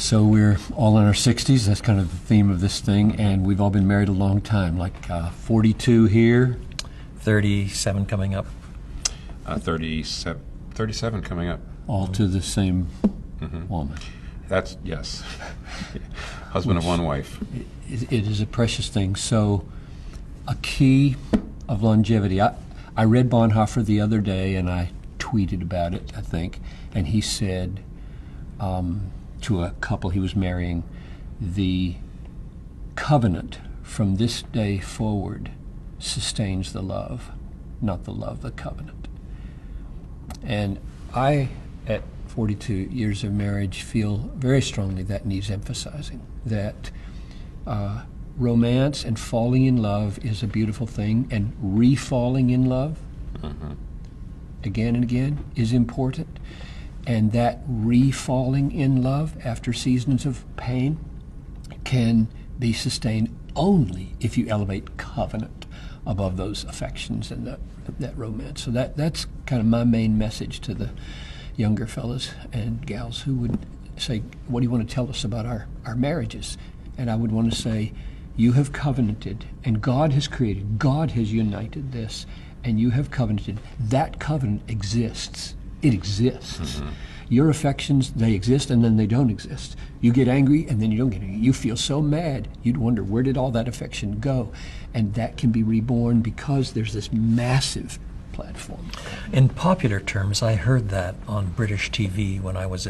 So we're all in our 60s. That's kind of the theme of this thing, and we've all been married a long time, like 42 here. 37 coming up. 37 coming up. All to the same woman. That's, yes. Husband of one wife. It is a precious thing. So a key of longevity. I read Bonhoeffer the other day, and I tweeted about it, I think, and he said to a couple he was marrying, the covenant from this day forward sustains the love, not the love, the covenant. And I, at 42 years of marriage, feel very strongly that needs emphasizing, that romance and falling in love is a beautiful thing, and re-falling in love again and again is important. And that re-falling in love after seasons of pain can be sustained only if you elevate covenant above those affections and that romance. So that's kind of my main message to the younger fellas and gals who would say, what do you want to tell us about our marriages? And I would want to say, you have covenanted, and God has created, God has united this, and you have covenanted. That covenant exists. It exists. Your affections, they exist, and then they don't exist. You get angry, and then you don't get angry. You feel so mad, you'd wonder, where did all that affection go? And that can be reborn because there's this massive platform. In popular terms, I heard that on British TV when I was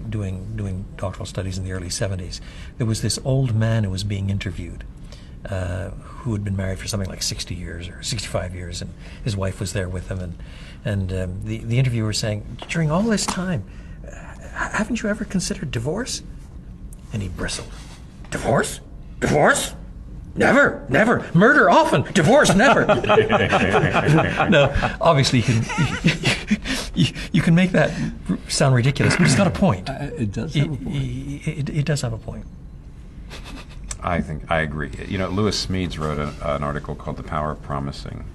doing doctoral studies in the early 70s. There was this old man who was being interviewed who had been married for something like 60 years or 65 years, and his wife was there with him. And the interviewer was saying, during all this time, haven't you ever considered divorce? And he bristled. Divorce? Divorce? Never, never. Murder often, divorce never. No, obviously you can make that sound ridiculous, but it's got a point. It does have a point. It does have a point. I agree. You know, Lewis Smedes wrote an article called "The Power of Promising"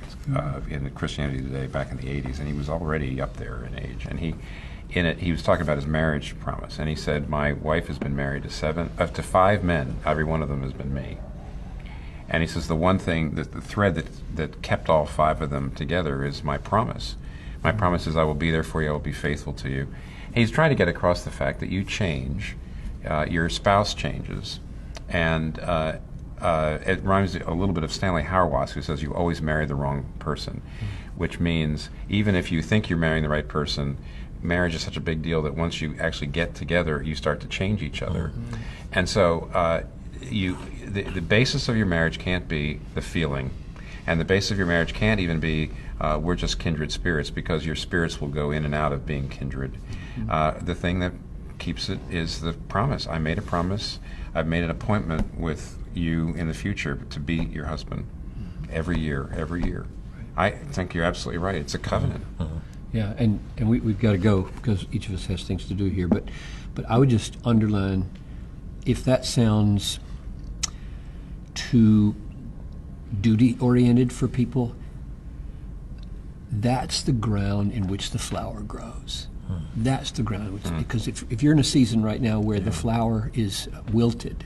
in Christianity Today back in the '80s, and he was already up there in age. And he was talking about his marriage promise, and he said, "My wife has been married to 5 men. Every one of them has been me." And he says the one thing, the thread that kept all 5 of them together is my promise. My promise is I will be there for you. I will be faithful to you. And he's trying to get across the fact that you change, your spouse changes. And it reminds me a little bit of Stanley Hauerwas, who says you always marry the wrong person, which means even if you think you're marrying the right person, marriage is such a big deal that once you actually get together, you start to change each other. And so the basis of your marriage can't be the feeling, and the basis of your marriage can't even be we're just kindred spirits, because your spirits will go in and out of being kindred. The thing that keeps it is the promise. I made a promise. I've made an appointment with you in the future to be your husband every year. I think you're absolutely right. It's a covenant. Yeah, and we've got to go because each of us has things to do here. But I would just underline, if that sounds too duty-oriented for people, that's the ground in which the flower grows. That's the ground, because if you're in a season right now where the flower is wilted,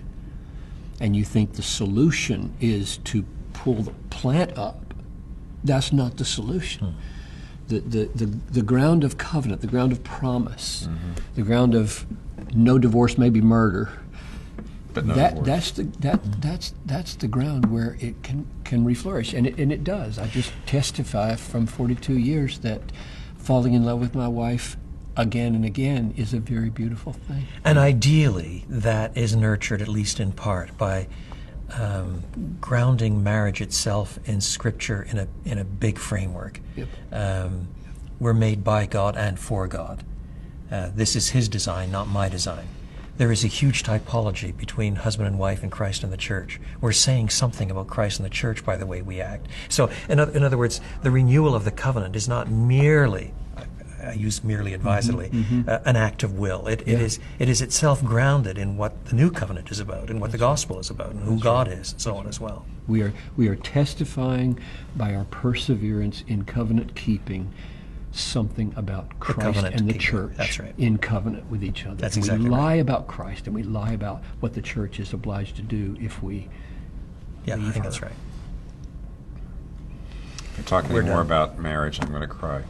and you think the solution is to pull the plant up, that's not the solution. The ground of covenant, the ground of promise, the ground of no divorce, maybe murder. But no that's the ground where it can reflourish, and it does. I just testify from 42 years that falling in love with my wife again and again is a very beautiful thing. And ideally, that is nurtured, at least in part, by grounding marriage itself in Scripture in a big framework. Yep. We're made by God and for God. This is His design, not my design. There is a huge typology between husband and wife and Christ and the church. We're saying something about Christ and the church by the way we act. So, in other words, the renewal of the covenant is not merely, I use merely advisedly, an act of will. It is itself grounded in what the new covenant is about, and what the gospel is about, and who God is, and so on as well. We are testifying by our perseverance in covenant keeping something about Christ covenant and the keeping. church That's right. in covenant with each other. That's And exactly we right. lie about Christ and we lie about what the church is obliged to do if we Yeah, I leave think her. that's right. If you're talking We're any more done. about marriage, I'm going to cry.